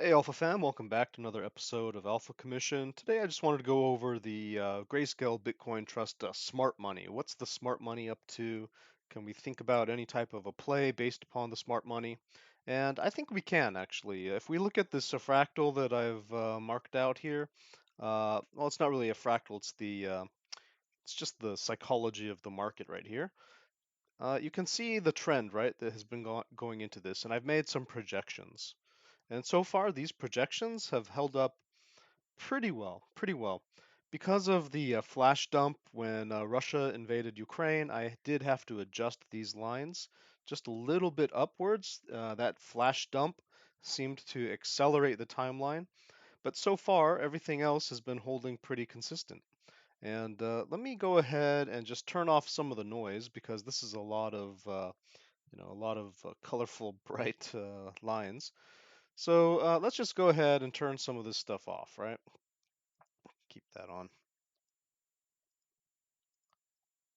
Hey Alpha fam, welcome back to another episode of Alpha Commission. Today I just wanted to go over the Grayscale Bitcoin Trust smart money. What's the smart money up to? Can we think about any type of a play based upon the smart money? And I think we can actually. If we look at this fractal that I've marked out here, well, it's not really a fractal. It's just the psychology of the market right here. You can see the trend, right, that has been going into this, and I've made some projections. And so far, these projections have held up pretty well, pretty well. Because of the flash dump when Russia invaded Ukraine, I did have to adjust these lines just a little bit upwards. That flash dump seemed to accelerate the timeline, but so far, everything else has been holding pretty consistent. And let me go ahead and just turn off some of the noise because this is a lot of colorful, bright lines. So let's just go ahead and turn some of this stuff off, right? Keep that on.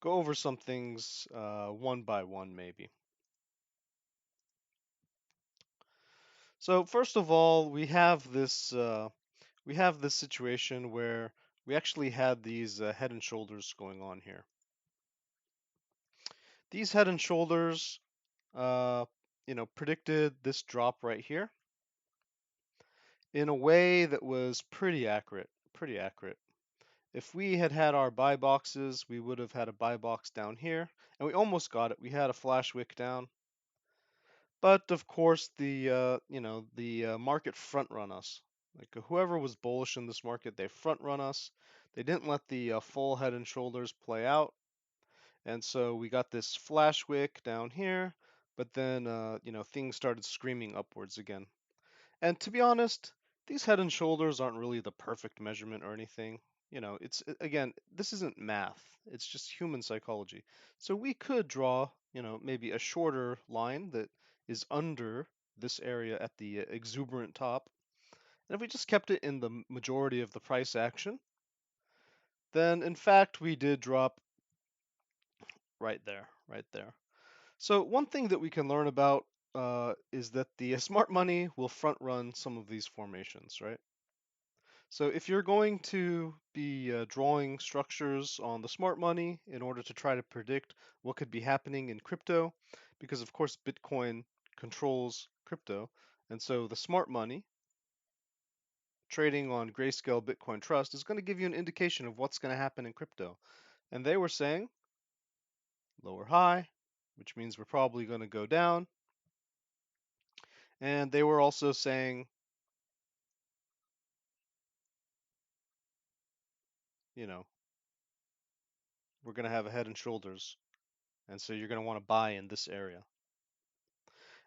Go over some things one by one, maybe. So first of all, we have this situation where we actually had these head and shoulders going on here. These head and shoulders, uh, predicted this drop right here in a way that was pretty accurate, pretty accurate. If we had had our buy boxes, we would have had a buy box down here, and we almost got it. We had a flash wick down, but of course the market front run us. Like whoever was bullish in this market, they front run us. They didn't let the full head and shoulders play out, and so we got this flash wick down here. But then things started screaming upwards again. And to be honest, these head and shoulders aren't really the perfect measurement or anything. It's again, this isn't math. It's just human psychology. So we could draw, maybe a shorter line that is under this area at the exuberant top. And if we just kept it in the majority of the price action, then in fact we did drop right there, right there. So one thing that we can learn about is that the smart money will front run some of these formations, right? So if you're going to be drawing structures on the smart money in order to try to predict what could be happening in crypto, because of course Bitcoin controls crypto, and so the smart money trading on Grayscale Bitcoin Trust is going to give you an indication of what's going to happen in crypto. And they were saying lower high, which means we're probably going to go down. And they were also saying, you know, we're going to have a head and shoulders. And so you're going to want to buy in this area.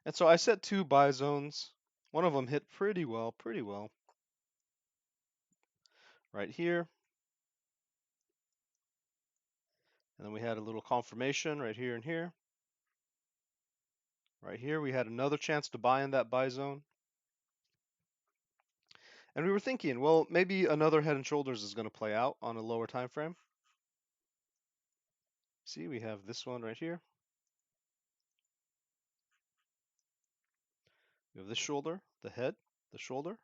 And so I set two buy zones. One of them hit pretty well, right here. And then we had a little confirmation right here and here. Right here, we had another chance to buy in that buy zone. And we were thinking, well, maybe another head and shoulders is going to play out on a lower time frame. See, we have this one right here. We have this shoulder, the head, the shoulder.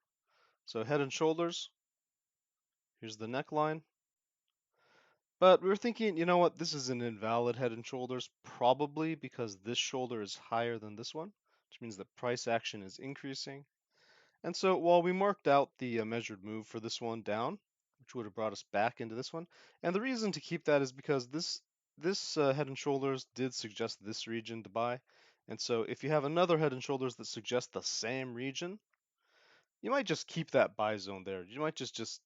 So head and shoulders. Here's the neckline. But we were thinking, you know what, this is an invalid head and shoulders, probably because this shoulder is higher than this one, which means that price action is increasing. And so while we marked out the measured move for this one down, which would have brought us back into this one, and the reason to keep that is because this head and shoulders did suggest this region to buy. And so if you have another head and shoulders that suggests the same region, you might just keep that buy zone there. You might just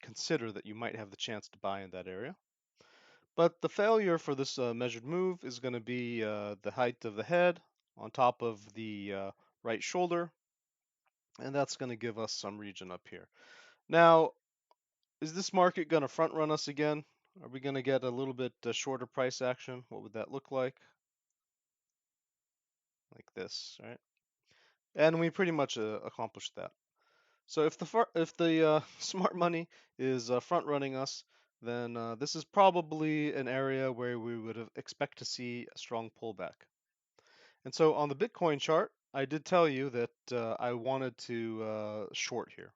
consider that you might have the chance to buy in that area. But the failure for this measured move is going to be the height of the head on top of the right shoulder, and that's going to give us some region up here. Now, is this market going to front run us again? Are we going to get a little bit shorter price action? What would that look like? Like this, right? And we pretty much accomplished that. So if the smart money is front running us, then this is probably an area where we would expect to see a strong pullback. And so on the Bitcoin chart, I did tell you that I wanted to short here,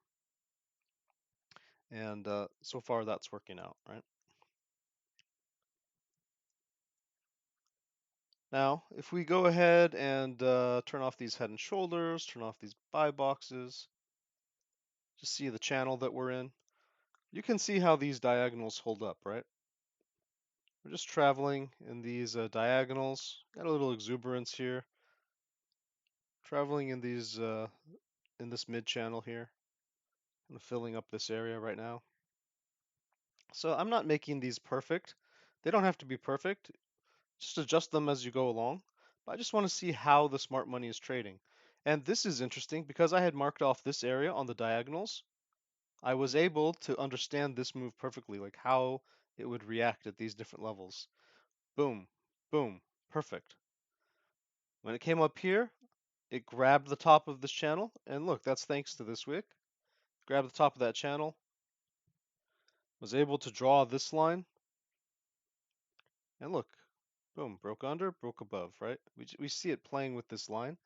and so far that's working out, right? Now, if we go ahead and turn off these head and shoulders, turn off these buy boxes, just see the channel that we're in, you can see how these diagonals hold up, right? We're just traveling in these diagonals, got a little exuberance here, traveling in these in this mid channel here, kind of filling up this area right now. So I'm not making these perfect. They don't have to be perfect. Just adjust them as you go along. But I just want to see how the smart money is trading. And this is interesting because I had marked off this area on the diagonals. I was able to understand this move perfectly, like how it would react at these different levels. Boom, boom, perfect. When it came up here, it grabbed the top of this channel. And look, that's thanks to this wick. Grabbed the top of that channel. Was able to draw this line. And look, boom, broke under, broke above, right? We see it playing with this line.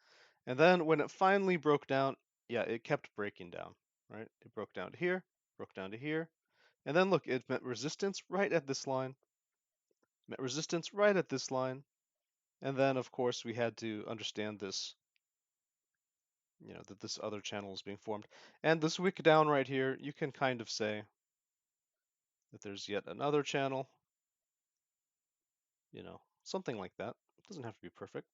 And then when it finally broke down, yeah, it kept breaking down, right? It broke down to here, broke down to here. And then look, it met resistance right at this line, met resistance right at this line. And then, of course, we had to understand this, that this other channel is being formed. And this wick down right here, you can kind of say that there's yet another channel, something like that. It doesn't have to be perfect.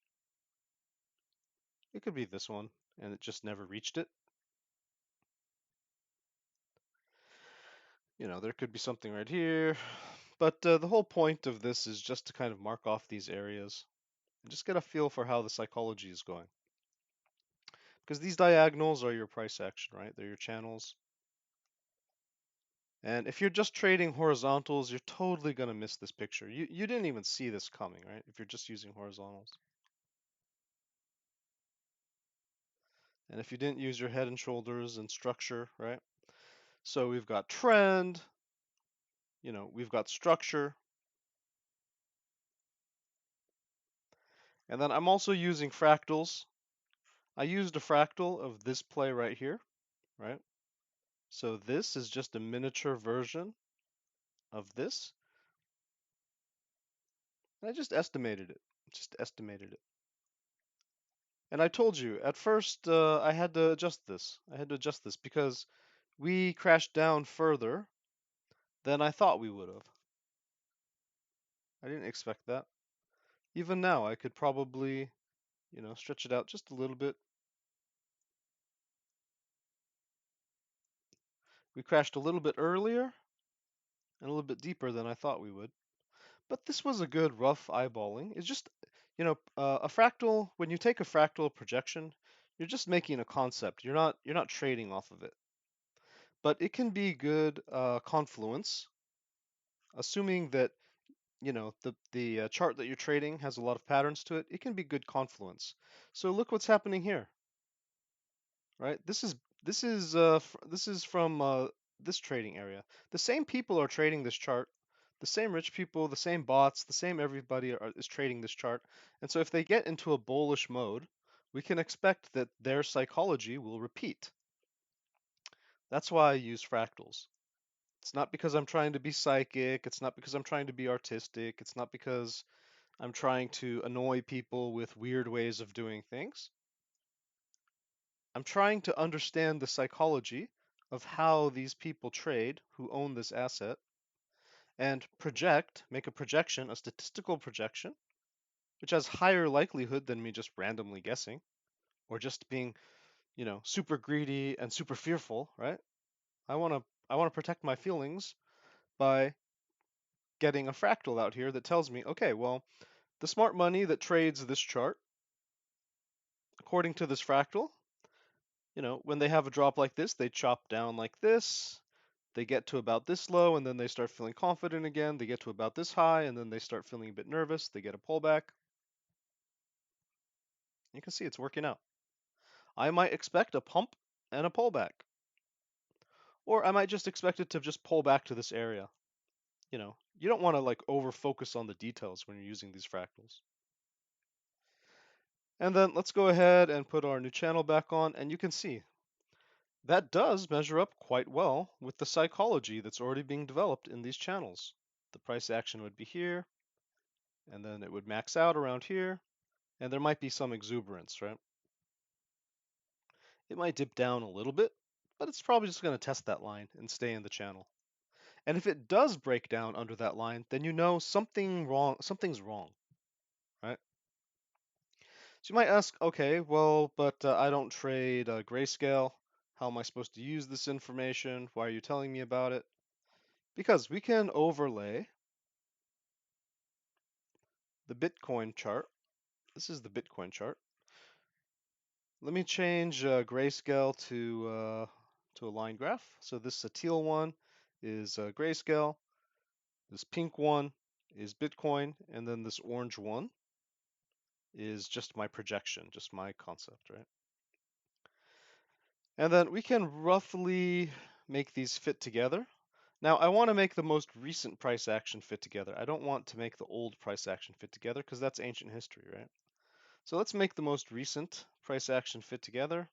It could be this one, and it just never reached it. There could be something right here. But the whole point of this is just to kind of mark off these areas and just get a feel for how the psychology is going. Because these diagonals are your price action, right? They're your channels. And if you're just trading horizontals, you're totally going to miss this picture. You didn't even see this coming, right? If you're just using horizontals. And if you didn't use your head and shoulders and structure, right? So we've got trend, we've got structure. And then I'm also using fractals. I used a fractal of this play right here, right? So this is just a miniature version of this. And I just estimated it. And I told you, at first, I had to adjust this. Because we crashed down further than I thought we would have. I didn't expect that. Even now, I could probably, stretch it out just a little bit. We crashed a little bit earlier and a little bit deeper than I thought we would. But this was a good rough eyeballing. It's just, a fractal, when you take a fractal projection, you're just making a concept. You're not trading off of it. But it can be good confluence, assuming that, the chart that you're trading has a lot of patterns to it. It can be good confluence. So look what's happening here, right? This is from this trading area. The same people are trading this chart. The same rich people, the same bots, the same everybody is trading this chart. And so if they get into a bullish mode, we can expect that their psychology will repeat. That's why I use fractals. It's not because I'm trying to be psychic. It's not because I'm trying to be artistic. It's not because I'm trying to annoy people with weird ways of doing things. I'm trying to understand the psychology of how these people trade who own this asset and make a projection, a statistical projection, which has higher likelihood than me just randomly guessing or just being, super greedy and super fearful, right? I want to protect my feelings by getting a fractal out here that tells me, okay, well, the smart money that trades this chart, according to this fractal, when they have a drop like this, they chop down like this. They get to about this low, and then they start feeling confident again. They get to about this high, and then they start feeling a bit nervous. They get a pullback. You can see it's working out. I might expect a pump and a pullback. Or I might just expect it to just pull back to this area. You don't want to over focus on the details when you're using these fractals. And then let's go ahead and put our new channel back on, and you can see that does measure up quite well with the psychology that's already being developed in these channels. The price action would be here, and then it would max out around here, and there might be some exuberance, right? It might dip down a little bit, but it's probably just going to test that line and stay in the channel. And if it does break down under that line, then you know something's wrong, right? So you might ask, okay, well, but I don't trade grayscale. How am I supposed to use this information? Why are you telling me about it? Because we can overlay the Bitcoin chart. This is the Bitcoin chart. Let me change grayscale to a line graph. So this teal one is grayscale. This pink one is Bitcoin, and then this orange one is just my projection, just my concept, right? And then we can roughly make these fit together. Now, I want to make the most recent price action fit together. I don't want to make the old price action fit together because that's ancient history, right? So let's make the most recent price action fit together.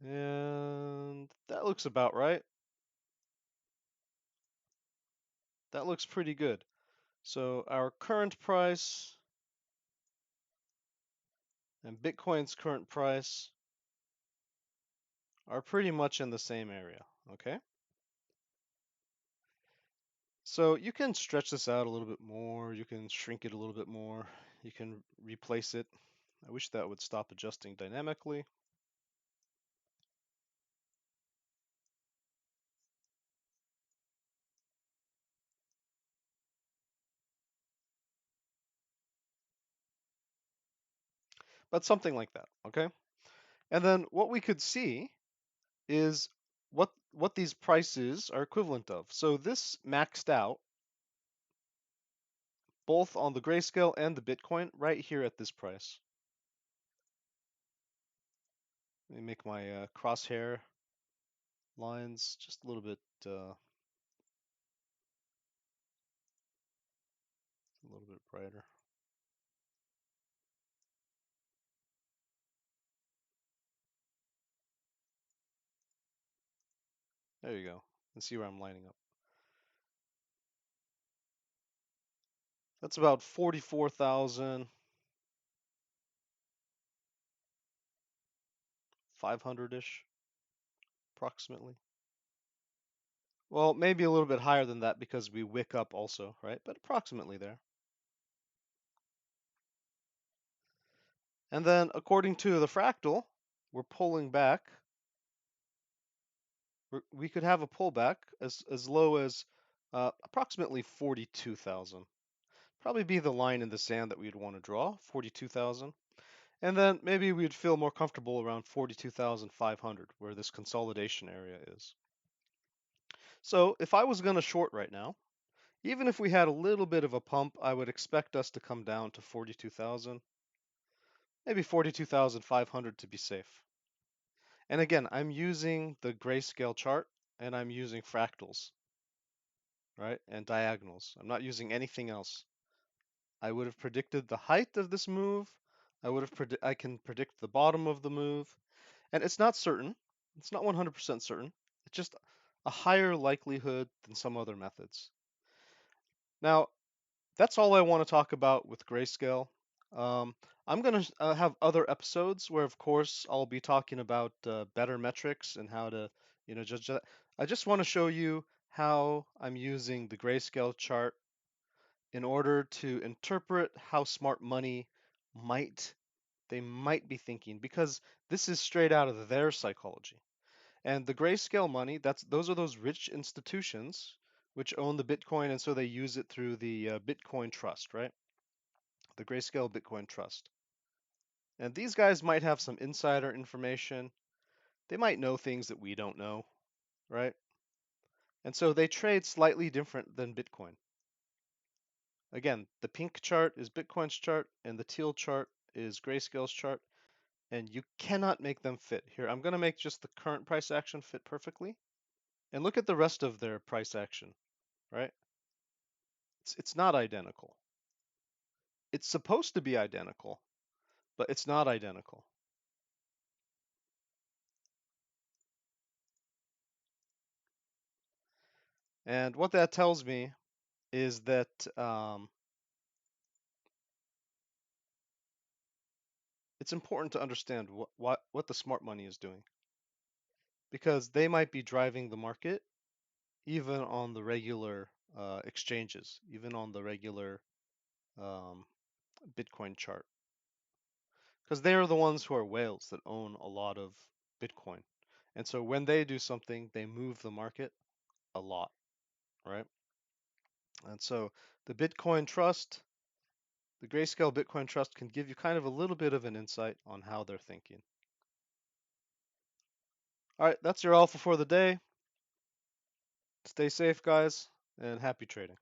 And that looks about right. That looks pretty good. So our current price and Bitcoin's current price are pretty much in the same area, okay? So you can stretch this out a little bit more, you can shrink it a little bit more, you can replace it. I wish that would stop adjusting dynamically. But something like that, okay? And then what we could see is what these prices are equivalent of. So this maxed out both on the grayscale and the Bitcoin right here at this price. Let me make my crosshair lines just a little bit brighter. There you go. And see where I'm lining up. That's about 44,500-ish, approximately. Well, maybe a little bit higher than that because we wick up also, right? But approximately there. And then according to the fractal, we're pulling back. We could have a pullback as low as approximately 42,000. Probably be the line in the sand that we'd want to draw, 42,000. And then maybe we'd feel more comfortable around 42,500, where this consolidation area is. So if I was going to short right now, even if we had a little bit of a pump, I would expect us to come down to 42,000, maybe 42,500 to be safe. And again, I'm using the grayscale chart and I'm using fractals, right? And diagonals. I'm not using anything else. I would have predicted the height of this move. I can predict the bottom of the move. And it's not certain. It's not 100% certain. It's just a higher likelihood than some other methods. Now, that's all I want to talk about with grayscale. I'm going to have other episodes where, of course, I'll be talking about better metrics and how to, judge that. I just want to show you how I'm using the grayscale chart in order to interpret how smart money might be thinking, because this is straight out of their psychology. And the grayscale money, those are those rich institutions which own the Bitcoin, and so they use it through the Bitcoin Trust, right? The Grayscale Bitcoin Trust. And these guys might have some insider information. They might know things that we don't know, right? And so they trade slightly different than Bitcoin. Again, the pink chart is Bitcoin's chart, and the teal chart is Grayscale's chart, and you cannot make them fit. Here, I'm going to make just the current price action fit perfectly. And look at the rest of their price action, right? It's not identical. it's supposed to be identical, but it's not identical. And what that tells me is that it's important to understand what the smart money is doing, because they might be driving the market even on the regular exchanges, even on the regular um, Bitcoin chart, because they are the ones who are whales that own a lot of Bitcoin. And so when they do something, they move the market a lot, right? And so the Bitcoin Trust, the Grayscale Bitcoin Trust, can give you kind of a little bit of an insight on how they're thinking. All right, that's your alpha for the day. Stay safe, guys, and happy trading.